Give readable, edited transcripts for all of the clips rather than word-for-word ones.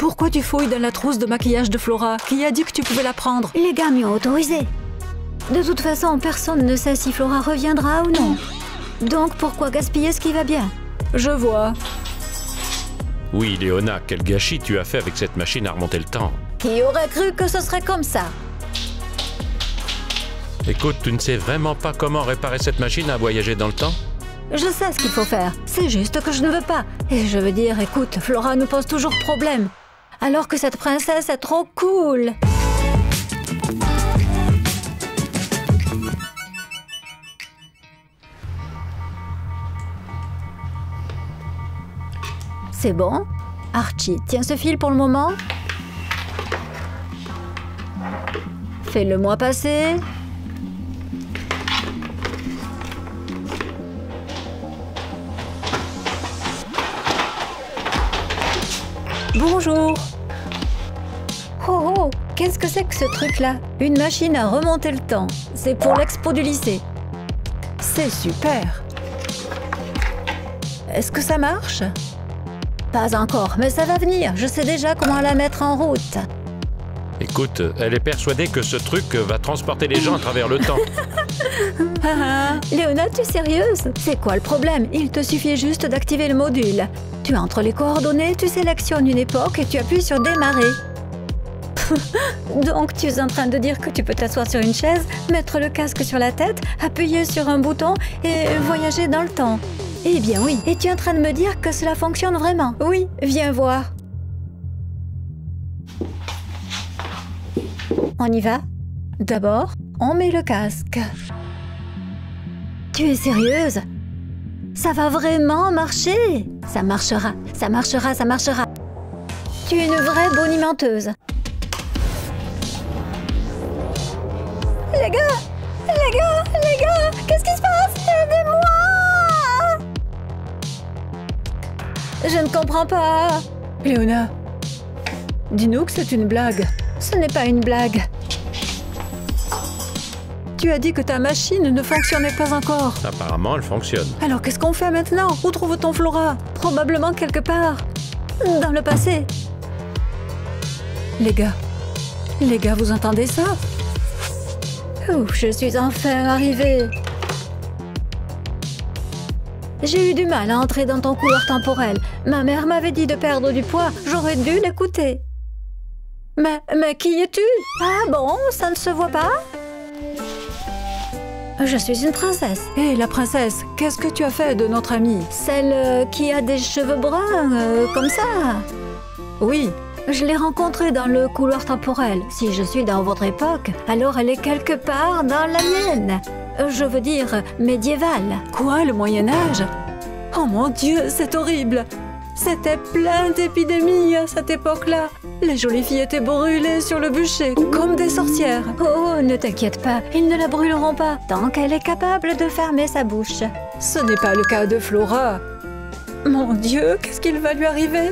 Pourquoi tu fouilles dans la trousse de maquillage de Flora? Qui a dit que tu pouvais la prendre? Les gars m'y ont autorisé. De toute façon, personne ne sait si Flora reviendra ou non. Donc pourquoi gaspiller ce qui va bien? Je vois. Oui, Léona, quel gâchis tu as fait avec cette machine à remonter le temps. Qui aurait cru que ce serait comme ça? Écoute, tu ne sais vraiment pas comment réparer cette machine à voyager dans le temps? Je sais ce qu'il faut faire. C'est juste que je ne veux pas. Et je veux dire, écoute, Flora nous pose toujours problème. Alors que cette princesse est trop cool. C'est bon? Archie, tiens ce fil pour le moment. Fais-le-moi passer. Bonjour. Oh oh, qu'est-ce que c'est que ce truc-là? Une machine à remonter le temps. C'est pour l'expo du lycée. C'est super. Est-ce que ça marche? Pas encore, mais ça va venir. Je sais déjà comment la mettre en route. Écoute, elle est persuadée que ce truc va transporter les gens à travers le temps. Léona, tu es sérieuse? C'est quoi le problème? Il te suffit juste d'activer le module. Tu entres les coordonnées, tu sélectionnes une époque et tu appuies sur démarrer. Donc tu es en train de dire que tu peux t'asseoir sur une chaise, mettre le casque sur la tête, appuyer sur un bouton et voyager dans le temps. Eh bien oui, et tu es en train de me dire que cela fonctionne vraiment? Oui, viens voir. On y va? D'abord, on met le casque. Tu es sérieuse? Ça va vraiment marcher? Ça marchera, ça marchera, ça marchera. Tu es une vraie bonimenteuse. Les gars! Les gars! Les gars! Qu'est-ce qui se passe? Aidez-moi! Je ne comprends pas. Léona, dis-nous que c'est une blague. Ce n'est pas une blague. Tu as dit que ta machine ne fonctionnait pas encore. Apparemment, elle fonctionne. Alors qu'est-ce qu'on fait maintenant? Où trouve-t-on Flora? Probablement quelque part. Dans le passé. Les gars, vous entendez ça? Ouf, je suis enfin arrivée. J'ai eu du mal à entrer dans ton couloir temporel. Ma mère m'avait dit de perdre du poids. J'aurais dû l'écouter. Mais qui es-tu? Ah bon, ça ne se voit pas? Je suis une princesse. Hé, la princesse, qu'est-ce que tu as fait de notre amie? Celle qui a des cheveux bruns, comme ça. Oui. Je l'ai rencontrée dans le couloir temporel. Si je suis dans votre époque, alors elle est quelque part dans la mienne. Je veux dire, médiévale. Quoi, le Moyen-Âge? Oh mon Dieu, c'est horrible! C'était plein d'épidémies à cette époque-là. Les jolies filles étaient brûlées sur le bûcher, comme des sorcières. Oh, ne t'inquiète pas, ils ne la brûleront pas, tant qu'elle est capable de fermer sa bouche. Ce n'est pas le cas de Flora. Mon Dieu, qu'est-ce qu'il va lui arriver?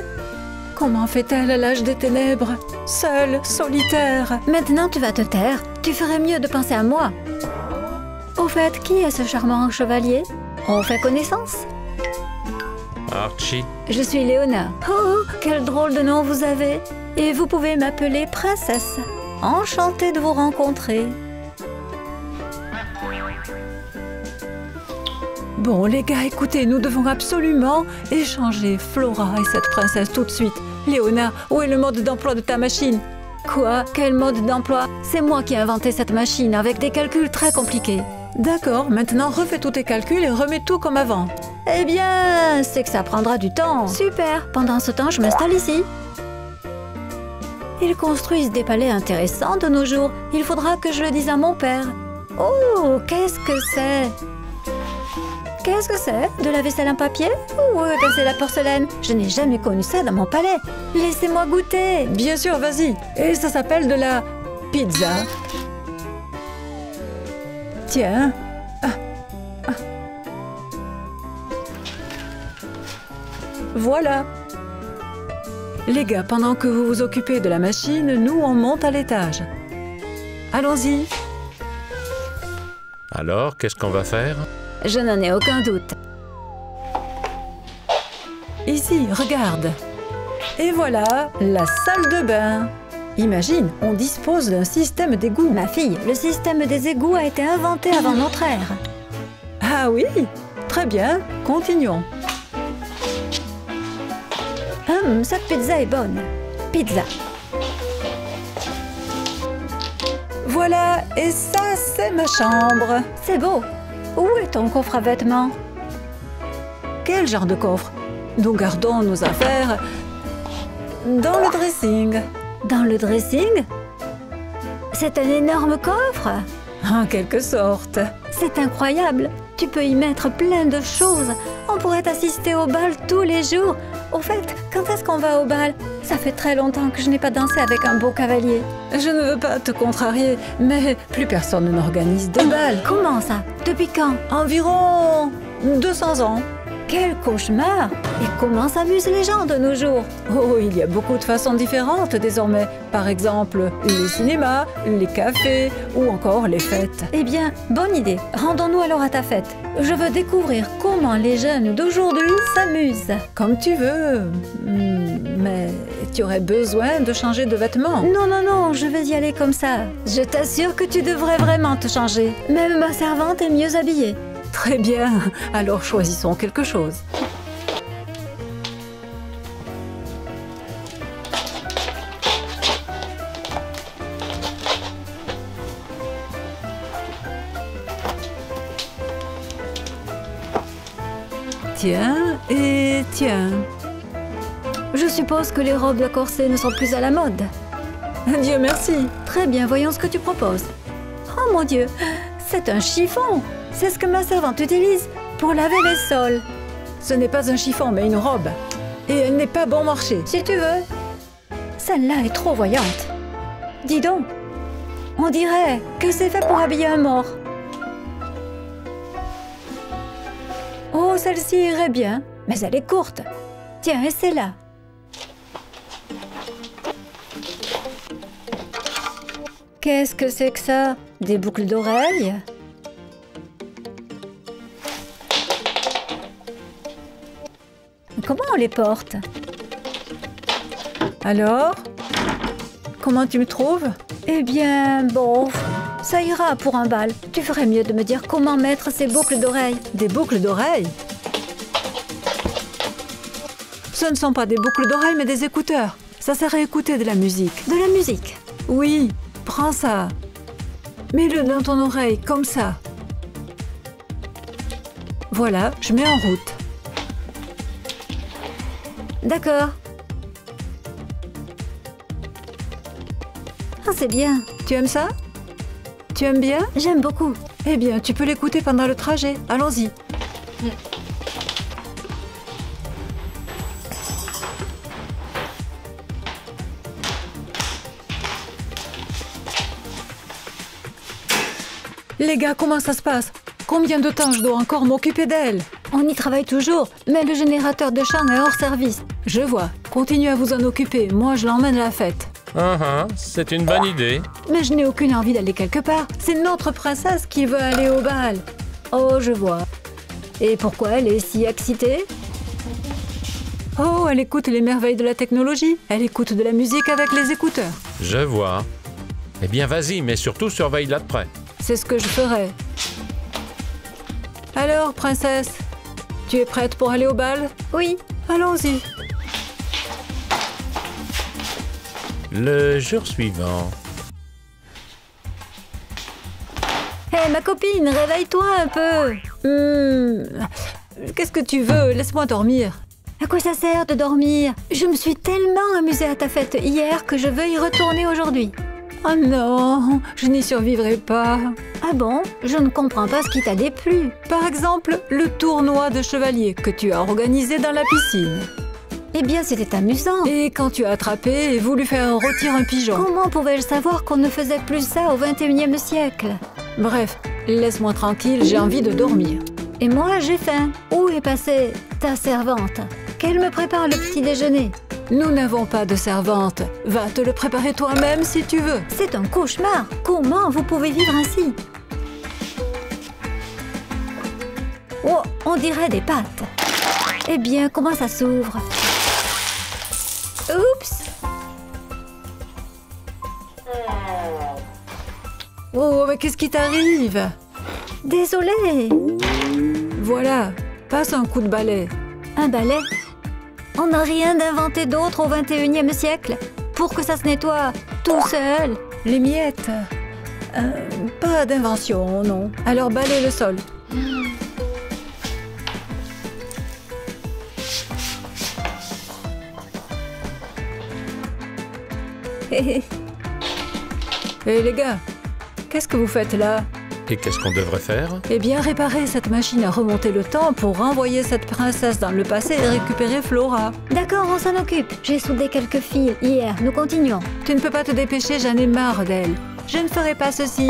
Comment fait-elle à l'âge des ténèbres? Seule, solitaire. Maintenant, tu vas te taire. Tu ferais mieux de penser à moi. Au fait, qui est ce charmant chevalier? On fait connaissance? Archie. Je suis Léona. Oh, quel drôle de nom vous avez. Et vous pouvez m'appeler princesse. Enchantée de vous rencontrer. Bon, les gars, écoutez, nous devons absolument échanger Flora et cette princesse tout de suite. Léona, où est le mode d'emploi de ta machine? Quoi? Quel mode d'emploi? C'est moi qui ai inventé cette machine avec des calculs très compliqués. D'accord, maintenant refais tous tes calculs et remets tout comme avant. Eh bien, c'est que ça prendra du temps. Super. Pendant ce temps, je m'installe ici. Ils construisent des palais intéressants de nos jours. Il faudra que je le dise à mon père. Oh, qu'est-ce que c'est? Qu'est-ce que c'est? De la vaisselle en papier? Ou c'est la porcelaine? Je n'ai jamais connu ça dans mon palais. Laissez-moi goûter. Bien sûr, vas-y. Et ça s'appelle de la pizza. Tiens. Voilà. Les gars, pendant que vous vous occupez de la machine, nous, on monte à l'étage. Allons-y. Alors, qu'est-ce qu'on va faire? Je n'en ai aucun doute. Ici, regarde. Et voilà, la salle de bain. Imagine, on dispose d'un système d'égout. Ma fille, le système des égouts a été inventé avant notre ère. Ah oui? Très bien, continuons. Cette pizza est bonne. Pizza. Voilà, et ça, c'est ma chambre. C'est beau. Où est ton coffre à vêtements? Quel genre de coffre? Nous gardons nos affaires dans le dressing. Dans le dressing? C'est un énorme coffre? En quelque sorte. C'est incroyable. Tu peux y mettre plein de choses. On pourrait assister au bal tous les jours. Au fait, quand est-ce qu'on va au bal? Ça fait très longtemps que je n'ai pas dansé avec un beau cavalier. Je ne veux pas te contrarier, mais plus personne n'organise de bal. Comment ça? Depuis quand? Environ 200 ans. Quel cauchemar! Et comment s'amusent les gens de nos jours? Oh, il y a beaucoup de façons différentes désormais. Par exemple, les cinémas, les cafés ou encore les fêtes. Eh bien, bonne idée. Rendons-nous alors à ta fête. Je veux découvrir comment les jeunes d'aujourd'hui s'amusent. Comme tu veux. Mais tu aurais besoin de changer de vêtements. Non, non, non, je vais y aller comme ça. Je t'assure que tu devrais vraiment te changer. Même ma servante est mieux habillée. Très bien, alors choisissons quelque chose. Tiens et tiens. Je suppose que les robes à corset ne sont plus à la mode. Dieu merci. Très bien, voyons ce que tu proposes. Oh mon Dieu, c'est un chiffon. C'est ce que ma servante utilise pour laver les sols. Ce n'est pas un chiffon, mais une robe. Et elle n'est pas bon marché. Si tu veux. Celle-là est trop voyante. Dis donc, on dirait que c'est fait pour habiller un mort. Oh, celle-ci irait bien, mais elle est courte. Tiens, essaie-la. Qu'est-ce que c'est que ça? Des boucles d'oreilles? Comment on les porte? Alors? Comment tu me trouves? Eh bien, bon, ça ira pour un bal. Tu ferais mieux de me dire comment mettre ces boucles d'oreilles. Des boucles d'oreilles? Ce ne sont pas des boucles d'oreilles, mais des écouteurs. Ça sert à écouter de la musique. De la musique? Oui, prends ça. Mets-le dans ton oreille, comme ça. Voilà, je mets en route. D'accord. Ah, c'est bien. Tu aimes ça? Tu aimes bien? J'aime beaucoup. Eh bien, tu peux l'écouter pendant le trajet. Allons-y. Les gars, comment ça se passe? Combien de temps je dois encore m'occuper d'elle? On y travaille toujours, mais le générateur de chant est hors service. Je vois. Continuez à vous en occuper. Moi, je l'emmène à la fête. C'est une bonne idée. Mais je n'ai aucune envie d'aller quelque part. C'est notre princesse qui veut aller au bal. Oh, je vois. Et pourquoi elle est si excitée? Oh, elle écoute les merveilles de la technologie. Elle écoute de la musique avec les écouteurs. Je vois. Eh bien, vas-y, mais surtout surveille-la de près. C'est ce que je ferai. Alors, princesse, tu es prête pour aller au bal? Oui. Allons-y. Le jour suivant. Hé, ma copine, réveille-toi un peu. Qu'est-ce que tu veux? Laisse-moi dormir. À quoi ça sert de dormir? Je me suis tellement amusée à ta fête hier que je veux y retourner aujourd'hui. Oh non, je n'y survivrai pas. Ah bon? Je ne comprends pas ce qui t'a déplu. Par exemple, le tournoi de chevalier que tu as organisé dans la piscine. Eh bien, c'était amusant. Et quand tu as attrapé et voulu faire rôtir un pigeon. Comment pouvais-je savoir qu'on ne faisait plus ça au XXIe siècle? Bref, laisse-moi tranquille, j'ai envie de dormir. Et moi, j'ai faim. Où est passée ta servante? Qu'elle me prépare le petit déjeuner. Nous n'avons pas de servante. Va te le préparer toi-même si tu veux. C'est un cauchemar. Comment vous pouvez vivre ainsi? Oh, on dirait des pâtes. Eh bien, comment ça s'ouvre? Oups! Oh, mais qu'est-ce qui t'arrive? Désolée! Voilà, passe un coup de balai. Un balai? On n'a rien d'inventé d'autre au 21e siècle pour que ça se nettoie tout seul. Les miettes. Pas d'invention, non. Alors balaye le sol. Hé les gars, qu'est-ce que vous faites là? Et qu'est-ce qu'on devrait faire? Eh bien, réparer cette machine à remonter le temps pour renvoyer cette princesse dans le passé et récupérer Flora. D'accord, on s'en occupe. J'ai soudé quelques fils hier. Nous continuons. Tu ne peux pas te dépêcher, j'en ai marre d'elle. Je ne ferai pas ceci,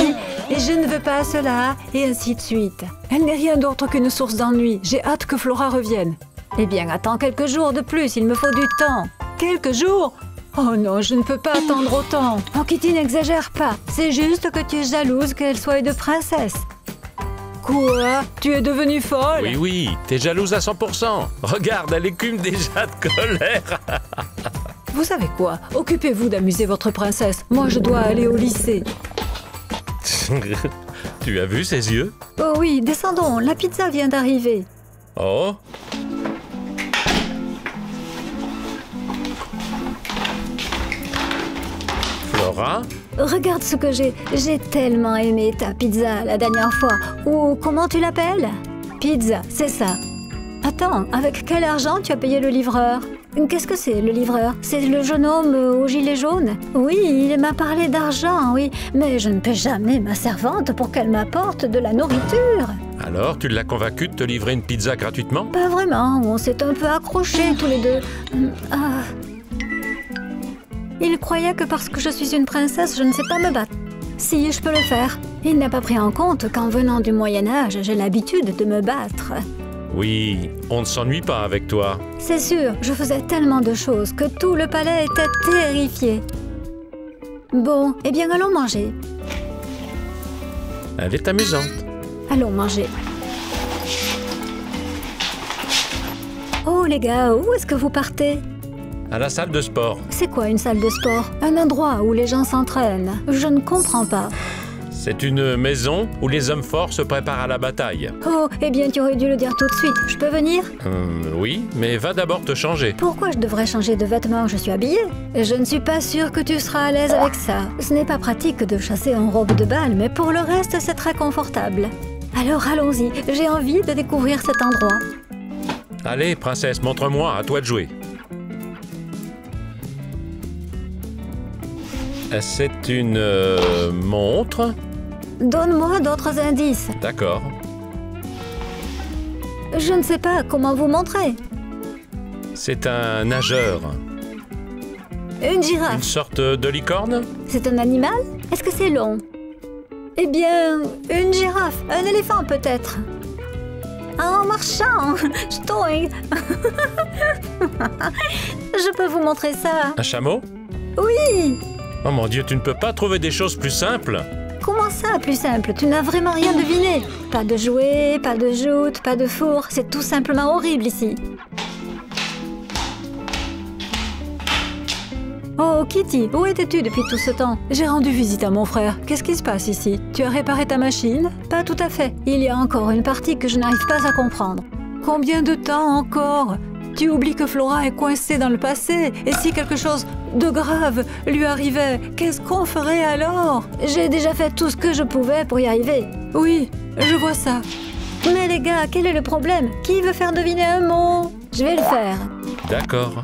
et je ne veux pas cela, et ainsi de suite. Elle n'est rien d'autre qu'une source d'ennui. J'ai hâte que Flora revienne. Eh bien, attends quelques jours de plus, il me faut du temps. Quelques jours? Oh non, je ne peux pas attendre autant. Oh, Kitty, n'exagère pas. C'est juste que tu es jalouse qu'elle soit une princesse. Quoi? Tu es devenue folle? Oui, oui, t'es jalouse à 100%. Regarde, elle écume déjà de colère. Vous savez quoi? Occupez-vous d'amuser votre princesse. Moi, je dois aller au lycée. Tu as vu ses yeux? Oh oui, descendons, la pizza vient d'arriver. Oh? Flora? Regarde ce que j'ai. J'ai tellement aimé ta pizza la dernière fois. Ou comment tu l'appelles? Pizza, c'est ça. Attends, avec quel argent tu as payé le livreur? Qu'est-ce que c'est, le livreur? C'est le jeune homme au gilet jaune? Oui, il m'a parlé d'argent, oui. Mais je ne paie jamais ma servante pour qu'elle m'apporte de la nourriture. Alors, tu l'as convaincu de te livrer une pizza gratuitement? Pas vraiment, on s'est un peu accrochés tous les deux. Ah. Il croyait que parce que je suis une princesse, je ne sais pas me battre. Si, je peux le faire. Il n'a pas pris en compte qu'en venant du Moyen-Âge, j'ai l'habitude de me battre. Oui, on ne s'ennuie pas avec toi. C'est sûr, je faisais tellement de choses que tout le palais était terrifié. Bon, eh bien allons manger. Elle est amusante. Allons manger. Oh les gars, où est-ce que vous partez? À la salle de sport. C'est quoi une salle de sport? Un endroit où les gens s'entraînent. Je ne comprends pas. C'est une maison où les hommes forts se préparent à la bataille. Oh, eh bien tu aurais dû le dire tout de suite. Je peux venir? Oui, mais va d'abord te changer. Pourquoi je devrais changer de vêtements? Je suis habillée. Je ne suis pas sûre que tu seras à l'aise avec ça. Ce n'est pas pratique de chasser en robe de bal, mais pour le reste, c'est très confortable. Alors allons-y, j'ai envie de découvrir cet endroit. Allez, princesse, montre-moi, à toi de jouer. C'est une montre? Donne-moi d'autres indices. D'accord. Je ne sais pas comment vous montrer. C'est un nageur. Une Une girafe. sorte de licorne? C'est un animal? Est-ce que c'est long? Eh bien, une girafe. Un éléphant peut-être. En marchant. Stoing. Je peux vous montrer ça. Un chameau? Oui. Oh mon Dieu, tu ne peux pas trouver des choses plus simples? Comment ça, plus simple? Tu n'as vraiment rien deviné. Pas de jouets, pas de joutes, pas de four. C'est tout simplement horrible ici. Oh, Kitty, où étais-tu depuis tout ce temps? J'ai rendu visite à mon frère. Qu'est-ce qui se passe ici? Tu as réparé ta machine? Pas tout à fait. Il y a encore une partie que je n'arrive pas à comprendre. Combien de temps encore? Tu oublies que Flora est coincée dans le passé. Et si quelque chose de grave lui arrivait, qu'est-ce qu'on ferait alors? J'ai déjà fait tout ce que je pouvais pour y arriver. Oui, je vois ça. Mais les gars, quel est le problème? Qui veut faire deviner un mot? Je vais le faire. D'accord.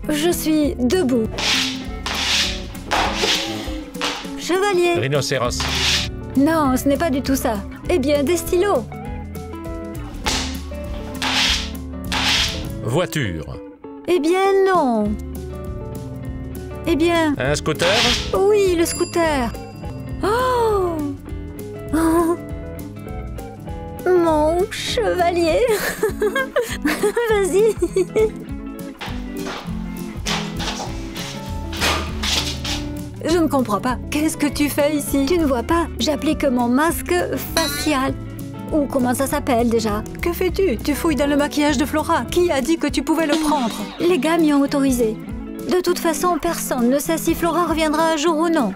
Je suis debout. Chevalier. Rhinocéros. Non, ce n'est pas du tout ça. Eh bien, des stylos. Voiture. Eh bien, non. Eh bien, Un scooter? oui, le scooter. Oh! Oh! Mon chevalier. Vas-y. Je ne comprends pas. Qu'est-ce que tu fais ici? Tu ne vois pas, j'applique mon masque facial. Ou comment ça s'appelle déjà? Que fais-tu? Tu fouilles dans le maquillage de Flora. Qui a dit que tu pouvais le prendre? Les gars m'y ont autorisé. De toute façon, personne ne sait si Flora reviendra un jour ou non.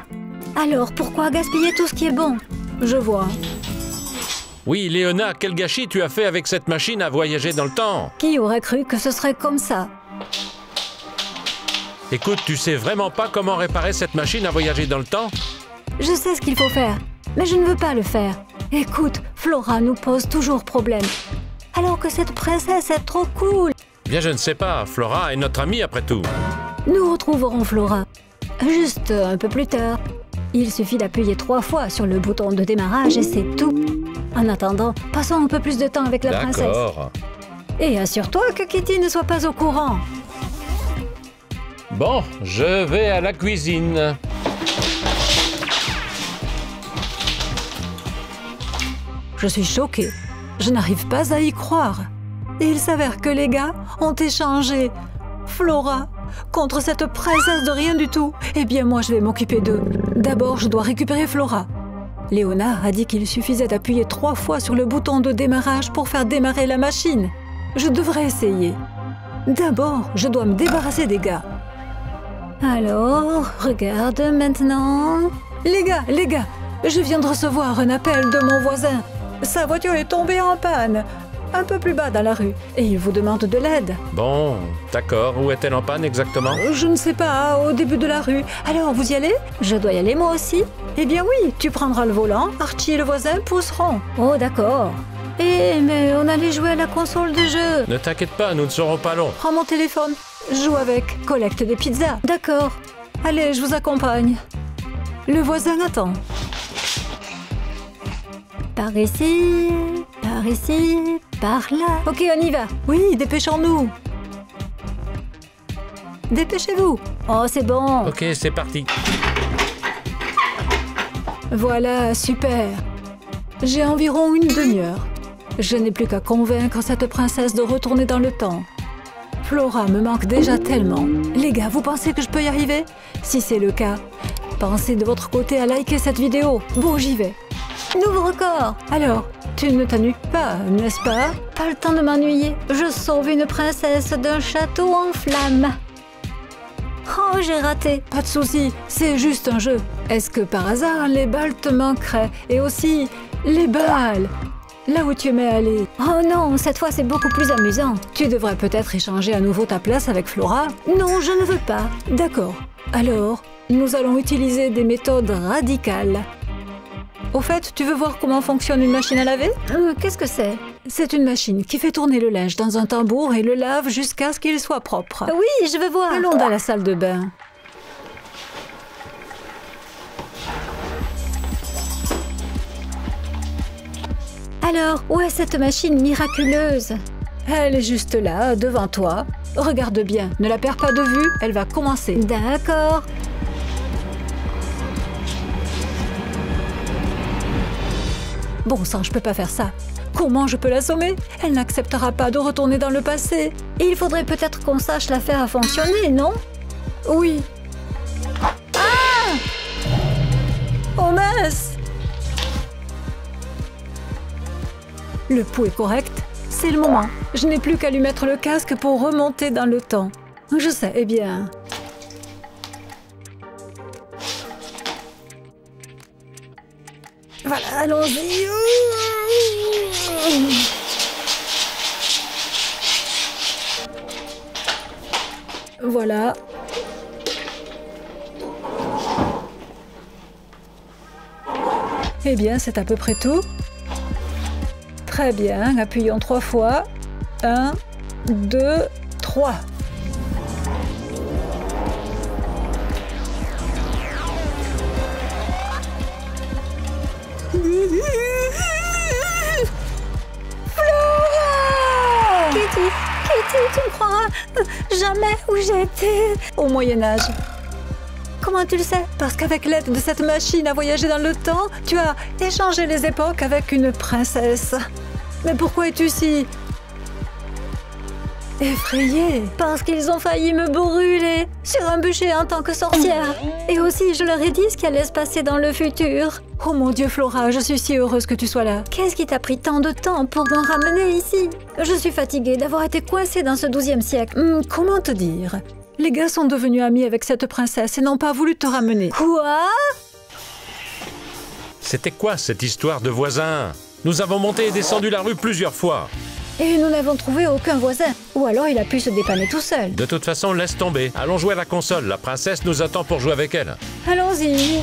Alors, pourquoi gaspiller tout ce qui est bon? Je vois. Oui, Léona, quel gâchis tu as fait avec cette machine à voyager dans le temps? Qui aurait cru que ce serait comme ça? Écoute, tu sais vraiment pas comment réparer cette machine à voyager dans le temps? Je sais ce qu'il faut faire, mais je ne veux pas le faire. Écoute, Flora nous pose toujours problème. Alors que cette princesse est trop cool. Bien, je ne sais pas. Flora est notre amie après tout. Nous retrouverons Flora. Juste un peu plus tard. Il suffit d'appuyer 3 fois sur le bouton de démarrage et c'est tout. En attendant, passons un peu plus de temps avec la princesse. D'accord. Et assure-toi que Kitty ne soit pas au courant. Bon, je vais à la cuisine. Je suis choquée. Je n'arrive pas à y croire. Et il s'avère que les gars ont échangé Flora contre cette princesse de rien du tout. Eh bien, moi, je vais m'occuper d'eux. D'abord, je dois récupérer Flora. Léona a dit qu'il suffisait d'appuyer 3 fois sur le bouton de démarrage pour faire démarrer la machine. Je devrais essayer. D'abord, je dois me débarrasser des gars. Alors, regarde maintenant. Les gars, je viens de recevoir un appel de mon voisin. Sa voiture est tombée en panne, un peu plus bas dans la rue, et il vous demande de l'aide. Bon, d'accord. Où est-elle en panne exactement? Je ne sais pas, au début de la rue. Alors, vous y allez? Je dois y aller moi aussi? Eh bien oui, tu prendras le volant, Archie et le voisin pousseront. Oh, d'accord. Mais on allait jouer à la console de jeu. Ne t'inquiète pas, nous ne serons pas longs. Prends mon téléphone, joue avec, collecte des pizzas. D'accord. Allez, je vous accompagne. Le voisin attend. Par ici, par là. Ok, on y va. Oui, dépêchons-nous. Dépêchez-vous. Oh, c'est bon. Ok, c'est parti. Voilà, super. J'ai environ une demi-heure. Je n'ai plus qu'à convaincre cette princesse de retourner dans le temps. Flora me manque déjà tellement. Les gars, vous pensez que je peux y arriver? Si c'est le cas, pensez de votre côté à liker cette vidéo. Bon, j'y vais. Nouveau record. Alors, tu ne t'ennuies pas, n'est-ce pas? Pas le temps de m'ennuyer. Je sauve une princesse d'un château en flammes. Oh, j'ai raté. Pas de souci, c'est juste un jeu. Est-ce que par hasard, les balles te manqueraient? Et aussi, les balles! Là où tu aimais aller. Oh non, cette fois c'est beaucoup plus amusant. Tu devrais peut-être échanger à nouveau ta place avec Flora. Non, je ne veux pas. D'accord. Alors, nous allons utiliser des méthodes radicales. Au fait, tu veux voir comment fonctionne une machine à laver? Qu'est-ce que c'est? C'est une machine qui fait tourner le linge dans un tambour et le lave jusqu'à ce qu'il soit propre. Oui, je veux voir. Allons dans la salle de bain. Alors, où est cette machine miraculeuse? Elle est juste là, devant toi. Regarde bien, ne la perds pas de vue, elle va commencer. D'accord. Bon sang, je peux pas faire ça. Comment je peux l'assommer? Elle n'acceptera pas de retourner dans le passé. Il faudrait peut-être qu'on sache la faire fonctionner, non? Oui. Ah! Oh mince! Le pouls est correct. C'est le moment. Je n'ai plus qu'à lui mettre le casque pour remonter dans le temps. Je sais, eh bien... Voilà, allons-y. Voilà. Eh bien, c'est à peu près tout. Très bien, appuyons 3 fois. 1, 2, 3. Kitty, tu me croiras jamais où j'étais. Au Moyen-Âge. Comment tu le sais? Parce qu'avec l'aide de cette machine à voyager dans le temps, tu as échangé les époques avec une princesse. Mais pourquoi es-tu si... effrayée? Parce qu'ils ont failli me brûler. sur un bûcher en tant que sorcière. Et aussi, je leur ai dit ce qui allait se passer dans le futur. Oh mon Dieu, Flora, je suis si heureuse que tu sois là. Qu'est-ce qui t'a pris tant de temps pour me ramener ici? Je suis fatiguée d'avoir été coincée dans ce 12e siècle. Comment te dire? Les gars sont devenus amis avec cette princesse et n'ont pas voulu te ramener. Quoi? C'était quoi cette histoire de voisins? Nous avons monté et descendu la rue plusieurs fois. Et nous n'avons trouvé aucun voisin. Ou alors il a pu se dépanner tout seul. De toute façon, laisse tomber. Allons jouer à la console. La princesse nous attend pour jouer avec elle. Allons-y.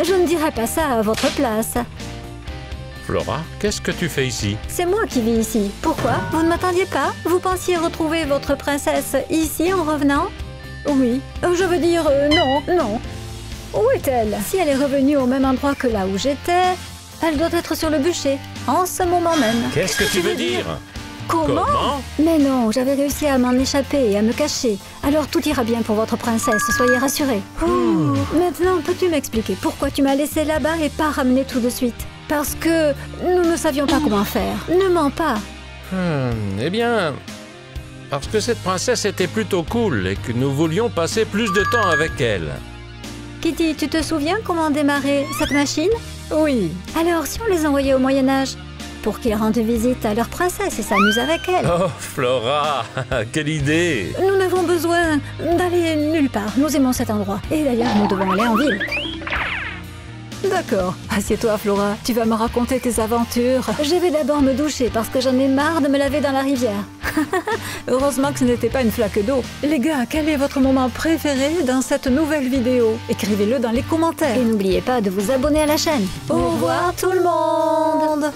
Je ne dirais pas ça à votre place. Flora, qu'est-ce que tu fais ici? C'est moi qui vis ici. Pourquoi? Vous ne m'attendiez pas? Vous pensiez retrouver votre princesse ici en revenant? Oui. Je veux dire, non. Où est-elle? Si elle est revenue au même endroit que là où j'étais, elle doit être sur le bûcher, en ce moment même. Qu'est-ce que tu veux dire? Comment? Mais non, j'avais réussi à m'en échapper et à me cacher. Alors tout ira bien pour votre princesse, soyez rassurés. Maintenant, peux-tu m'expliquer pourquoi tu m'as laissé là-bas et pas ramené tout de suite? Parce que nous ne savions pas comment faire. Ne mens pas. Eh bien, parce que cette princesse était plutôt cool et que nous voulions passer plus de temps avec elle. Kitty, tu te souviens comment démarrer cette machine? Oui. Alors, si on les envoyait au Moyen-Âge pour qu'ils rendent visite à leur princesse et s'amusent avec elle. Oh, Flora, quelle idée! Nous n'avons besoin d'aller nulle part. Nous aimons cet endroit. Et d'ailleurs, nous devons aller en ville. D'accord. Assieds-toi, Flora. Tu vas me raconter tes aventures. Je vais d'abord me doucher parce que j'en ai marre de me laver dans la rivière. Heureusement que ce n'était pas une flaque d'eau. Les gars, quel est votre moment préféré dans cette nouvelle vidéo? Écrivez-le dans les commentaires. Et n'oubliez pas de vous abonner à la chaîne. Au revoir tout le monde!